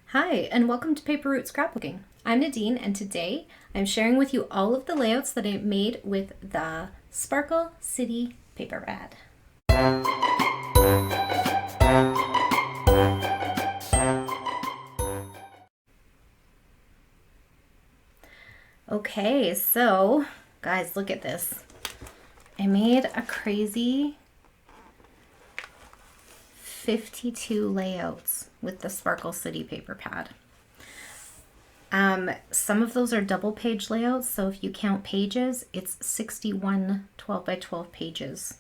Hi, and welcome to Paper Route Scrapbooking. I'm Nadine, and today I'm sharing with you all of the layouts that I made with the Sparkle City paper pad. Okay, so guys, look at this. I made a crazy 52 layouts with the Sparkle City paper pad. Some of those are double page layouts, so if you count pages, it's 61 12 by 12 pages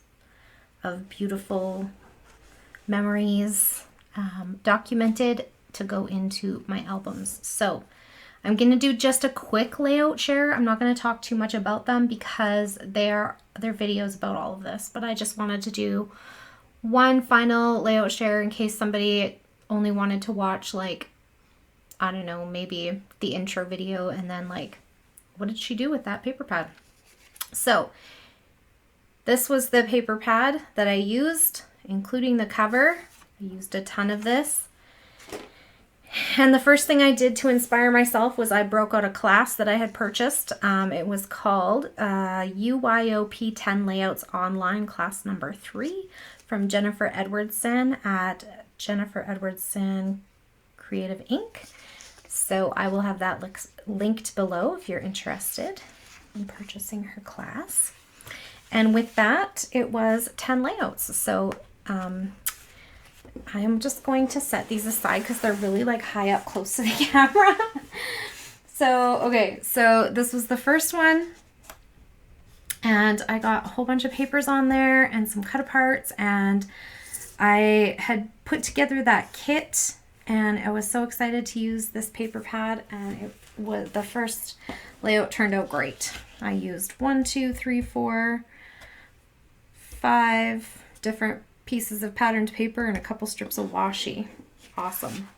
of beautiful memories documented to go into my albums. So I'm going to do just a quick layout share. I'm not going to talk too much about them because they're videos about all of this, but I just wanted to do one final layout share in case somebody only wanted to watch, like, I don't know, maybe the intro video and then like, what did she do with that paper pad? So this was the paper pad that I used, including the cover. I used a ton of this. And the first thing I did to inspire myself was I broke out a class that I had purchased. It was called UYOP 10 Layouts Online, class number 3, from Jennifer Edwardson at Jennifer Edwardson Creative Inc. So I will have that linked below if you're interested in purchasing her class. And with that, it was 10 layouts. So I'm just going to set these aside because they're really like high up close to the camera. So, okay, so this was the first one. And I got a whole bunch of papers on there and some cut aparts. And I had put together that kit. And I was so excited to use this paper pad, and it was the first layout turned out great. I used 1, 2, 3, 4, 5 different pieces of patterned paper and a couple strips of washi. Awesome.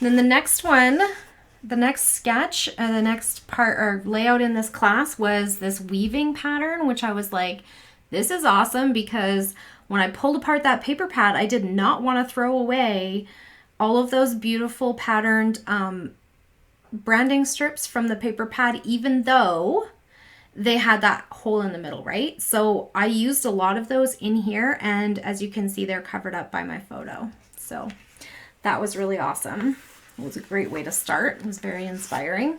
And then the next one, the next sketch, the next part or layout in this class was this weaving pattern, which I was like, this is awesome, because when I pulled apart that paper pad, I did not want to throw away all of those beautiful patterned branding strips from the paper pad, even though they had that hole in the middle, right? So I used a lot of those in here, and as you can see, they're covered up by my photo. So that was really awesome. It was a great way to start. It was very inspiring.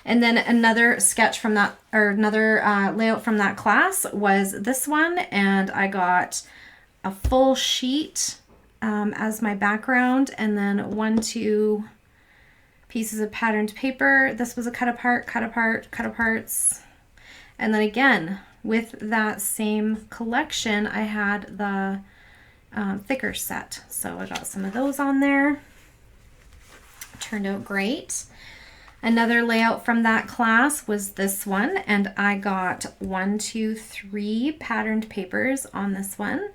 And then another sketch from that, or another layout from that class was this one, and I got a full sheet as my background, and then 1, 2 pieces of patterned paper. This was a cut apart, cut apart, cut aparts. And then again, with that same collection, I had the thicker set. So I got some of those on there. Turned out great. Another layout from that class was this one, and I got 1, 2, 3 patterned papers on this one.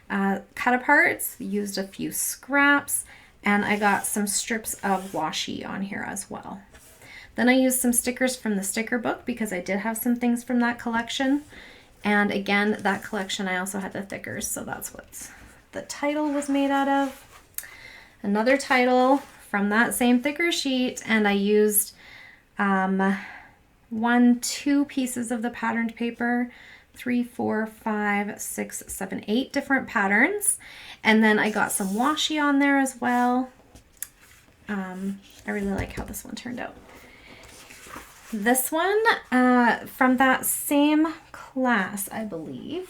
Cut aparts, used a few scraps, and I got some strips of washi on here as well. Then I used some stickers from the sticker book because I did have some things from that collection. And again, that collection, I also had the thickers, so that's what the title was made out of. Another title from that same thicker sheet, and I used 1, 2 pieces of the patterned paper, 3, 4, 5, 6, 7, 8 different patterns. And then I got some washi on there as well. I really like how this one turned out. This one from that same class, I believe,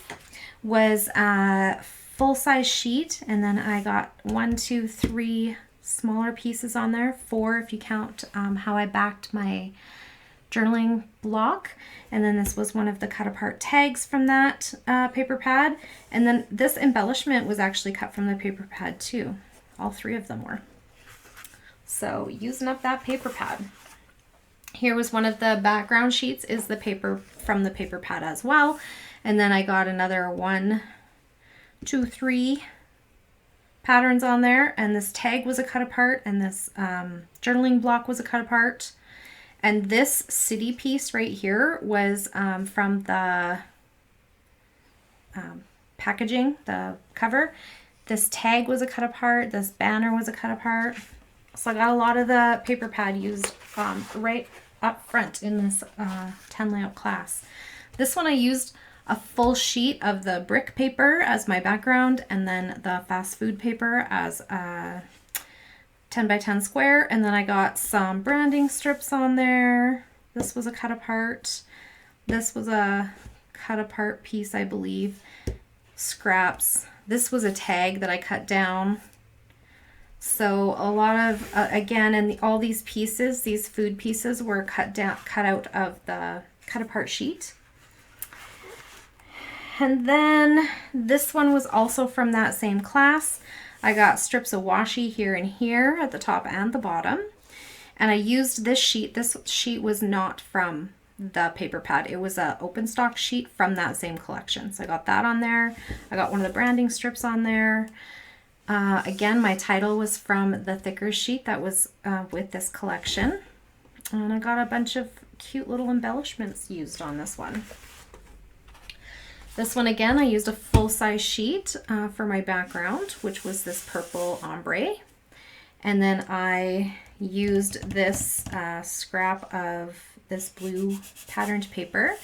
was a full-size sheet. And then I got 1, 2, 3 smaller pieces on there, 4 if you count how I backed my journaling block. And then this was one of the cut apart tags from that paper pad. And then this embellishment was actually cut from the paper pad too. All 3 of them were. So using up that paper pad. Here was one of the background sheets, is the paper from the paper pad as well. And then I got another 1, 2, 3 patterns on there. And this tag was a cut apart, and this journaling block was a cut apart. And this city piece right here was from the packaging, the cover. This tag was a cut apart. This banner was a cut apart. So I got a lot of the paper pad used right up front in this 10 layout class. This one I used a full sheet of the brick paper as my background, and then the fast food paper as a 10 by 10 square, and then I got some branding strips on there. This was a cut apart. This was a cut apart piece, I believe. Scraps. This was a tag that I cut down. So a lot of, again, and all these pieces, these food pieces were cut out of the cut apart sheet. And then this one was also from that same class. I got strips of washi here and here at the top and the bottom. And I used this sheet. This sheet was not from the paper pad. It was a open stock sheet from that same collection. So I got that on there. I got one of the branding strips on there. Again, my title was from the thicker sheet that was with this collection. And I got a bunch of cute little embellishments used on this one. This one, again, I used a full-size sheet for my background, which was this purple ombre. And then I used this scrap of this blue patterned paper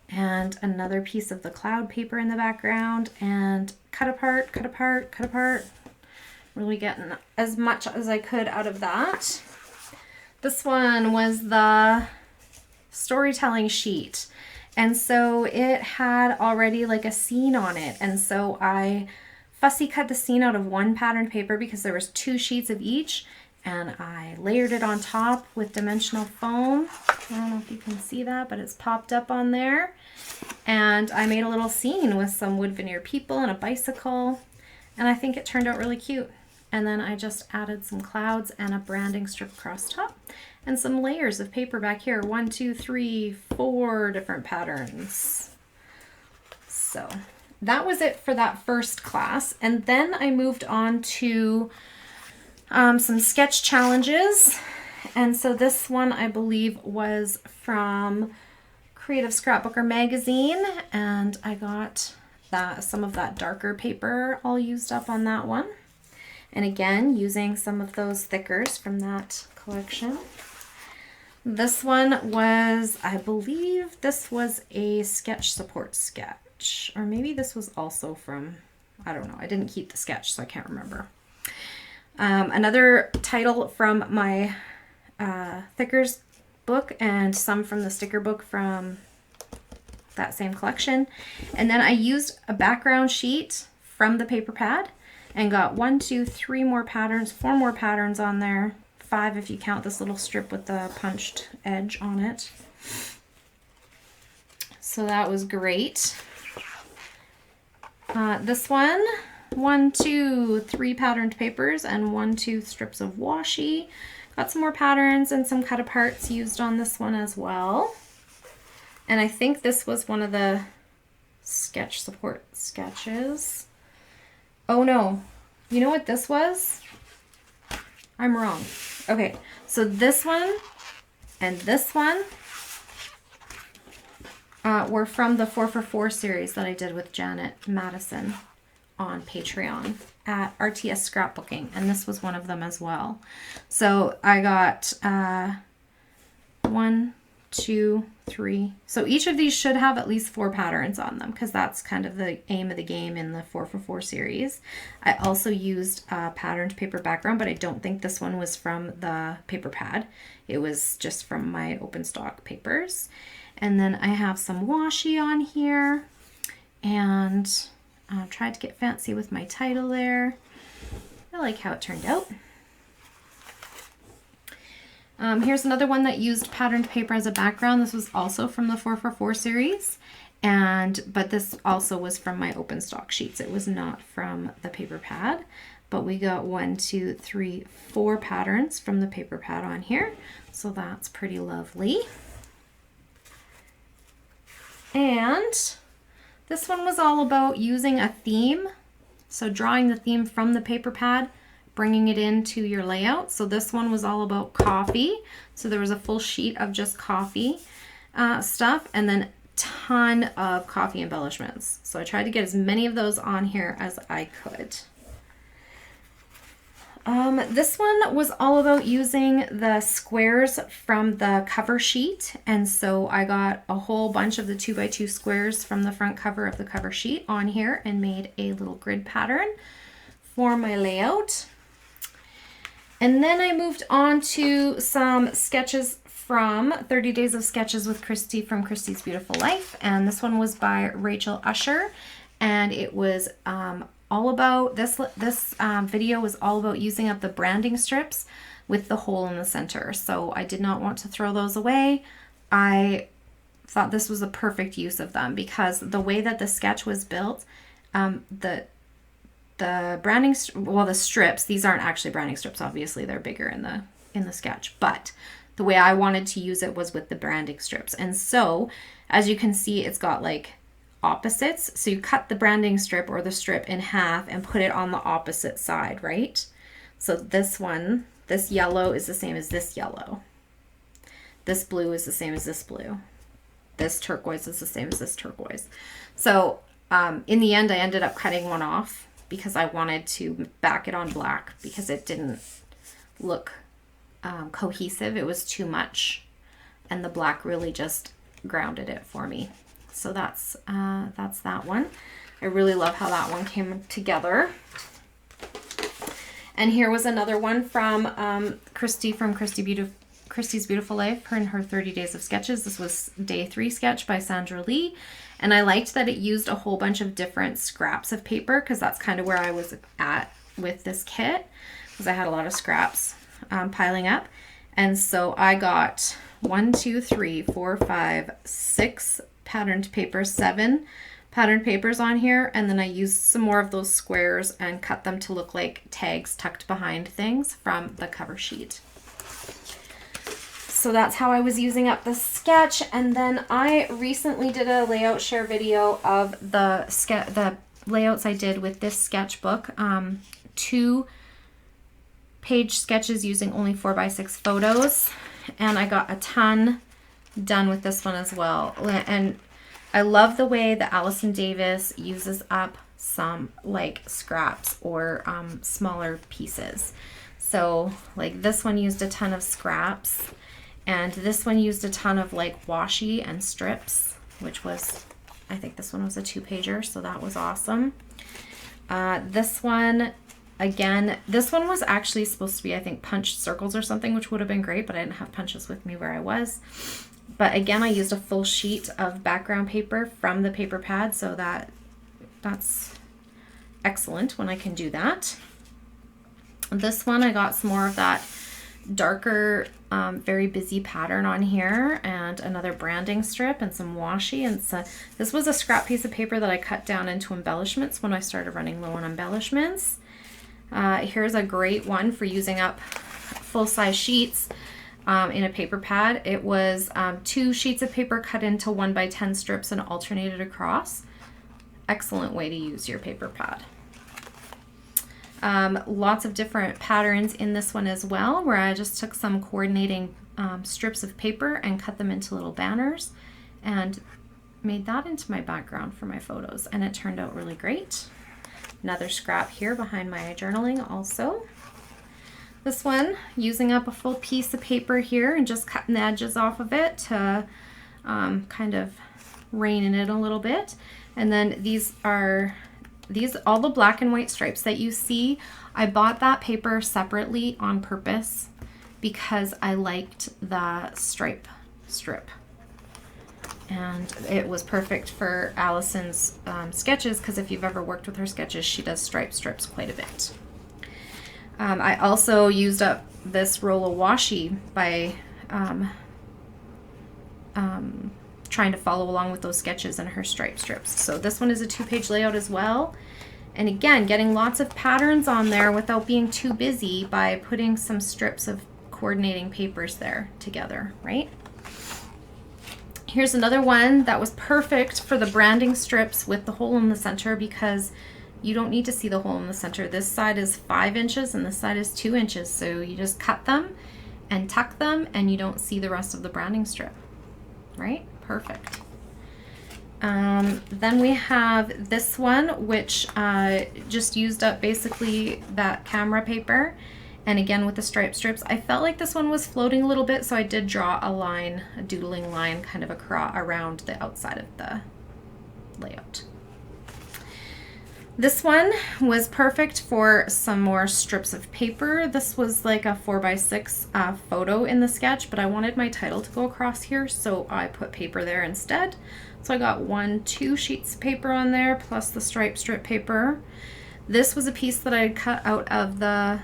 and another piece of the cloud paper in the background, and cut apart, cut apart, cut apart. Really getting as much as I could out of that. This one was the storytelling sheet. And so it had already like a scene on it. And so I fussy cut the scene out of one patterned paper because there was 2 sheets of each. And I layered it on top with dimensional foam. I don't know if you can see that, but it's popped up on there. And I made a little scene with some wood veneer people and a bicycle. And I think it turned out really cute. And then I just added some clouds and a branding strip across top and some layers of paper back here. 1, 2, 3, 4 different patterns. So that was it for that first class. And then I moved on to some sketch challenges. And so this one, I believe, was from Creative Scrapbooker magazine. And I got some of that darker paper all used up on that one. And again, using some of those thickers from that collection. This one was, I believe this was a sketch support sketch, or maybe this was also from, I don't know. I didn't keep the sketch, so I can't remember. Another title from my thickers book, and some from the sticker book from that same collection. And then I used a background sheet from the paper pad and got 1, 2, 3 more patterns, 4 more patterns on there. 5 if you count this little strip with the punched edge on it. So that was great. This one, 1, 2, 3 patterned papers and 1, 2 strips of washi. Got some more patterns and some cut aparts used on this one as well. And I think this was one of the sketch support sketches. Oh no, you know what this was? I'm wrong. Okay, so this one and this one were from the 4for4 series that I did with Janet Madison on Patreon at RTS Scrapbooking, and this was one of them as well. So I got 1, 2, 3. So each of these should have at least 4 patterns on them because that's kind of the aim of the game in the 4for4 series. I also used a patterned paper background, but I don't think this one was from the paper pad. It was just from my open stock papers. And then I have some washi on here, and I tried to get fancy with my title there. I like how it turned out. Here's another one that used patterned paper as a background. This was also from the 4for4 series, but this also was from my open stock sheets. It was not from the paper pad, but we got 1, 2, 3, 4 patterns from the paper pad on here. So that's pretty lovely. And this one was all about using a theme. So drawing the theme from the paper pad, bringing it into your layout. So this one was all about coffee. So there was a full sheet of just coffee stuff, and then a ton of coffee embellishments. So I tried to get as many of those on here as I could. This one was all about using the squares from the cover sheet. And so I got a whole bunch of the 2x2 squares from the front cover of the cover sheet on here and made a little grid pattern for my layout. And then I moved on to some sketches from 30 Days of Sketches with Christy from Christy's Beautiful Life. And this one was by Rachel Usher. And it was all about, this video was all about using up the branding strips with the hole in the center. So I did not want to throw those away. I thought this was a perfect use of them because the way that the sketch was built, the branding, well, the strips, these aren't actually branding strips, obviously they're bigger in the sketch, but the way I wanted to use it was with the branding strips. And so as you can see, it's got like opposites. So you cut the branding strip or the strip in half and put it on the opposite side, right? So this one, this yellow is the same as this yellow. This blue is the same as this blue. This turquoise is the same as this turquoise. So in the end, I ended up cutting one off because I wanted to back it on black because it didn't look cohesive. It was too much, and the black really just grounded it for me. So that's that one. I really love how that one came together. And here was another one from Christy from Christy's Beautiful Life, her and her 30 Days of Sketches. This was day 3 sketch by Sandra Lee. And I liked that it used a whole bunch of different scraps of paper because that's kind of where I was at with this kit because I had a lot of scraps piling up. And so I got 1, 2, 3, 4, 5, 6 patterned papers, 7 patterned papers on here. And then I used some more of those squares and cut them to look like tags tucked behind things from the cover sheet. So that's how I was using up the sketch. And then I recently did a layout share video of the layouts I did with this sketchbook. 2 page sketches using only 4x6 photos. And I got a ton done with this one as well. And I love the way that Allison Davis uses up some like scraps or smaller pieces. So like this one used a ton of scraps. And this one used a ton of like washi and strips, which was, I think this one was a 2-pager, so that was awesome. This one, again, this one was actually supposed to be, I think, punched circles or something, which would have been great, but I didn't have punches with me where I was. But again, I used a full sheet of background paper from the paper pad, so that's excellent when I can do that. This one, I got some more of that darker, very busy pattern on here and another branding strip and some washi. And so this was a scrap piece of paper that I cut down into embellishments when I started running low on embellishments. Here's a great one for using up full-size sheets in a paper pad. It was 2 sheets of paper cut into 1x10 strips and alternated across. Excellent way to use your paper pad. Lots of different patterns in this one as well, where I just took some coordinating strips of paper and cut them into little banners and made that into my background for my photos, and it turned out really great. Another scrap here behind my journaling also. This one, using up a full piece of paper here and just cutting the edges off of it to kind of rein in it a little bit. And then all the black and white stripes that you see, I bought that paper separately on purpose because I liked the strip. And it was perfect for Allison's sketches because if you've ever worked with her sketches, she does strips quite a bit. I also used up this roll of washi by trying to follow along with those sketches and her stripe strips. So this one is a 2-page layout as well. And again, getting lots of patterns on there without being too busy by putting some strips of coordinating papers there together, right? Here's another one that was perfect for the branding strips with the hole in the center because you don't need to see the hole in the center. This side is 5 inches and this side is 2 inches. So you just cut them and tuck them and you don't see the rest of the branding strip, right? Perfect. Then we have this one, which just used up basically that camera paper. And again, with the stripe strips, I felt like this one was floating a little bit, so I did draw a line, a doodling line kind of around the outside of the layout. This one was perfect for some more strips of paper. This was like a 4x6 photo in the sketch, but I wanted my title to go across here, so I put paper there instead. So I got 2 sheets of paper on there, plus the stripe strip paper. This was a piece that I had cut out of the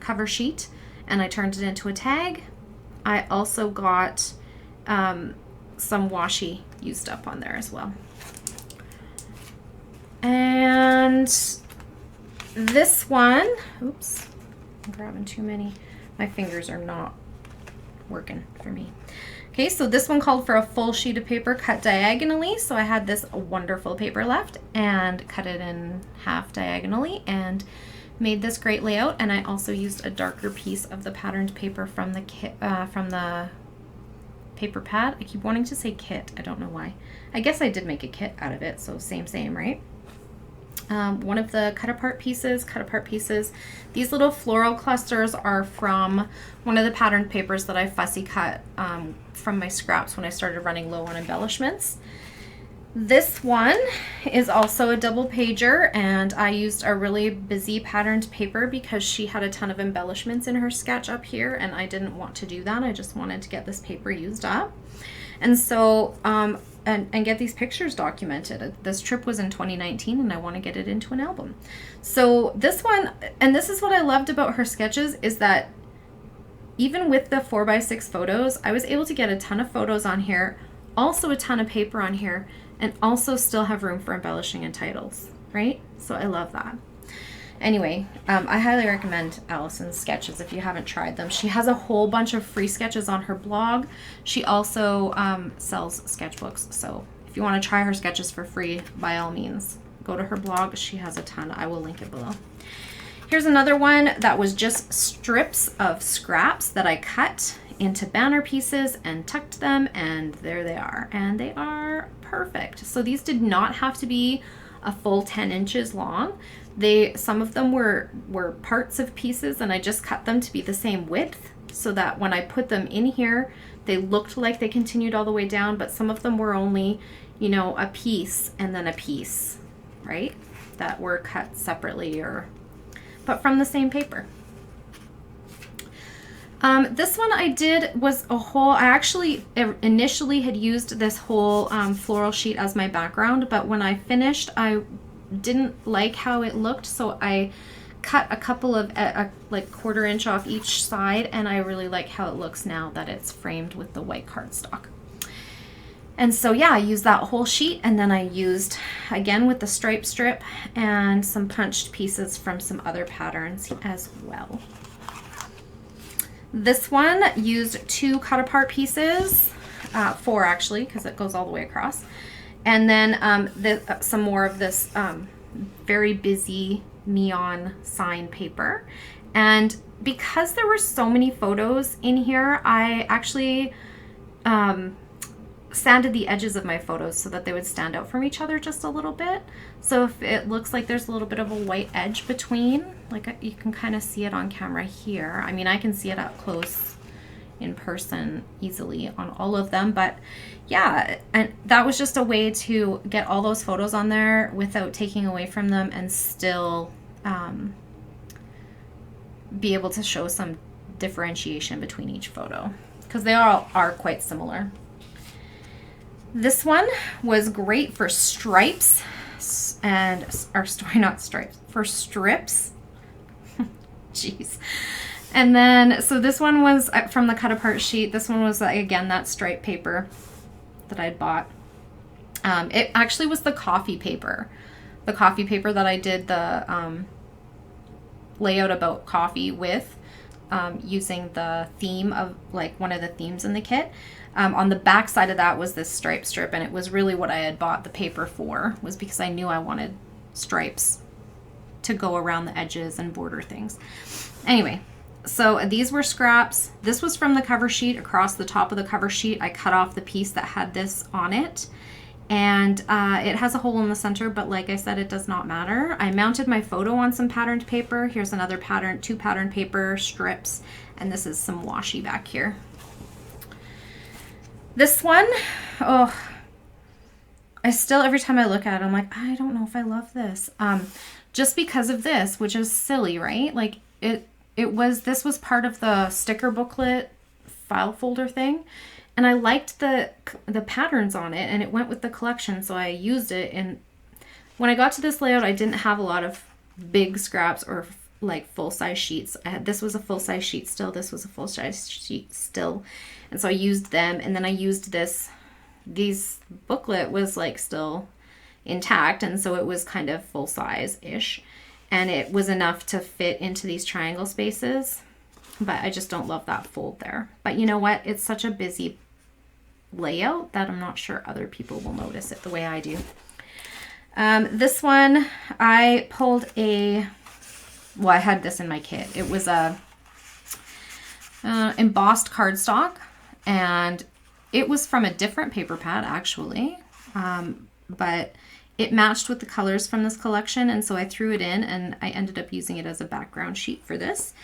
cover sheet, and I turned it into a tag. I also got some washi used up on there as well. And this one, oops, I'm grabbing too many. My fingers are not working for me. Okay, so this one called for a full sheet of paper cut diagonally. So I had this wonderful paper left and cut it in half diagonally and made this great layout. And I also used a darker piece of the patterned paper from the kit, from the paper pad. I keep wanting to say kit. I don't know why. I guess I did make a kit out of it. So same, right? One of the cut apart pieces. These little floral clusters are from one of the patterned papers that I fussy cut from my scraps when I started running low on embellishments. This one is also a double pager, and I used a really busy patterned paper because she had a ton of embellishments in her sketch up here, and I didn't want to do that. I just wanted to get this paper used up. And so, and get these pictures documented. This trip was in 2019 and I want to get it into an album. So this one, and this is what I loved about her sketches, is that even with the 4x6 photos, I was able to get a ton of photos on here, also a ton of paper on here, and also still have room for embellishing and titles, right? So I love that. Anyway, I highly recommend Allison's sketches if you haven't tried them. She has a whole bunch of free sketches on her blog. She also sells sketchbooks. So if you want to try her sketches for free, by all means, go to her blog. She has a ton. I will link it below. Here's another one that was just strips of scraps that I cut into banner pieces and tucked them, and there they are. And they are perfect. So these did not have to be a full 10 inches long. Some of them were parts of pieces, and I just cut them to be the same width so that when I put them in here, they looked like they continued all the way down, but some of them were only, you know, a piece and then a piece, right? That were cut separately but from the same paper. This one I did was a whole, I actually initially had used this whole floral sheet as my background, but when I finished, I didn't like how it looked, so I cut a couple of like 1/4 inch off each side, and I really like how it looks now that it's framed with the white cardstock. And so yeah, I used that whole sheet, and then I used, again with the stripe strip, and some punched pieces from some other patterns as well. This one used 2 cut apart pieces, 4 actually, because it goes all the way across. And then some more of this very busy neon sign paper. And because there were so many photos in here, I actually sanded the edges of my photos so that they would stand out from each other just a little bit. So if it looks like there's a little bit of a white edge between, like you can kind of see it on camera here. I mean, I can see it up close in person easily on all of them, but yeah, and that was just a way to get all those photos on there without taking away from them and still be able to show some differentiation between each photo, because they all are quite similar. This one was great for stripes and, or sorry, not stripes, for strips. Jeez. And then, so this one was from the cut apart sheet. This one was, again, that stripe paper that I'd bought. It actually was the coffee paper that I did the layout about coffee with, using the theme of, like, one of the themes in the kit. On the back side of that was this stripe strip, and it was really what I had bought the paper for, was because I knew I wanted stripes to go around the edges and border things. Anyway, so these were scraps. This was from the cover sheet. Across the top of the cover sheet, I cut off the piece that had this on it, And it has a hole in the center, but like I said, it does not matter. I mounted my photo on some patterned paper. Here's another pattern, 2 patterned paper strips, and this is some washi back here. This one, oh, I still, every time I look at it, I'm like, I don't know if I love this. Just because of this, which is silly, right? Like this was part of the sticker booklet file folder thing. And I liked the patterns on it, and it went with the collection, so I used it. And when I got to this layout, I didn't have a lot of big scraps or like full-size sheets. This was a full-size sheet still. This was a full-size sheet still. And so I used them, and then I used these booklet was like still intact, and so it was kind of full-size-ish. And it was enough to fit into these triangle spaces. But I just don't love that fold there. But you know what? It's such a busy layout that I'm not sure other people will notice it the way I do. This one, I pulled well, I had this in my kit. It was a embossed cardstock, and it was from a different paper pad actually, but it matched with the colors from this collection, and so I threw it in, and I ended up using it as a background sheet for this.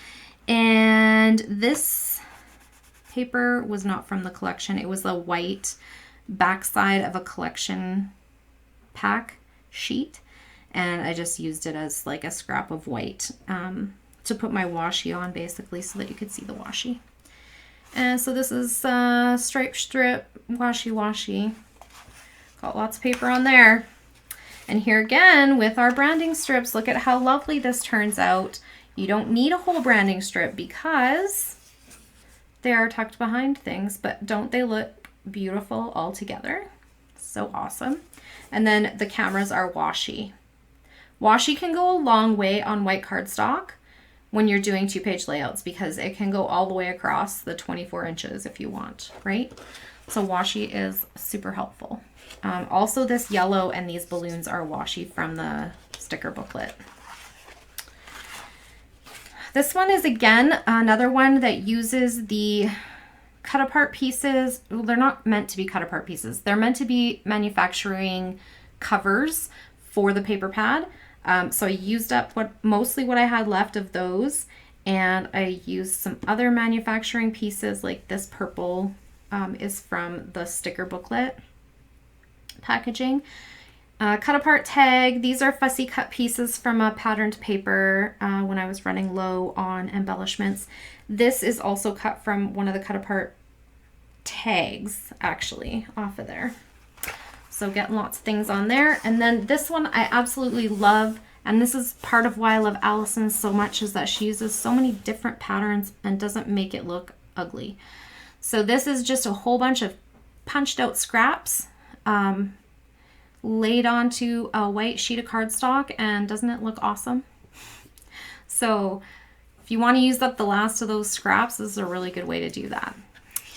And this paper was not from the collection. It was the white backside of a collection pack sheet, and I just used it as like a scrap of white to put my washi on, basically, so that you could see the washi. And so this is stripe strip washi. Got lots of paper on there. And here again with our branding strips, look at how lovely this turns out. You don't need a whole branding strip because they are tucked behind things, but don't they look beautiful all together? So awesome. And then the cameras are washi. Washi can go a long way on white cardstock when you're doing 2-page layouts, because it can go all the way across the 24 inches if you want, right? So washi is super helpful. Also, this yellow and these balloons are washi from the sticker booklet. This one is, again, another one that uses the cut apart pieces. Well, they're not meant to be cut apart pieces. They're meant to be manufacturing covers for the paper pad. So I used up mostly what I had left of those, and I used some other manufacturing pieces, like this purple is from the sticker booklet packaging. Cut apart tag. These are fussy cut pieces from a patterned paper when I was running low on embellishments. This is also cut from one of the cut apart tags, actually, off of there. So getting lots of things on there. And then this one I absolutely love, and this is part of why I love Allison so much, is that she uses so many different patterns and doesn't make it look ugly. So this is just a whole bunch of punched out scraps laid onto a white sheet of cardstock, and doesn't it look awesome? So if you want to use up the last of those scraps, this is a really good way to do that.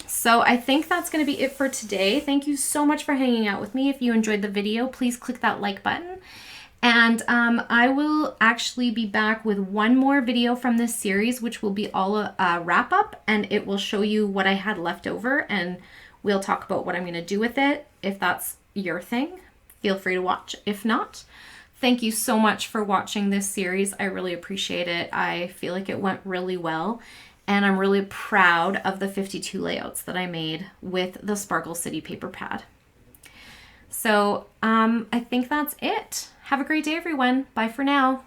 So I think that's going to be it for today. Thank you so much for hanging out with me. If you enjoyed the video, please click that like button. And I will actually be back with one more video from this series, which will be all a wrap up, and it will show you what I had left over, and we'll talk about what I'm going to do with it. If that's your thing, feel free to watch. If not, thank you so much for watching this series. I really appreciate it. I feel like it went really well, and I'm really proud of the 52 layouts that I made with the Sparkle City paper pad. So I think that's it. Have a great day, everyone. Bye for now.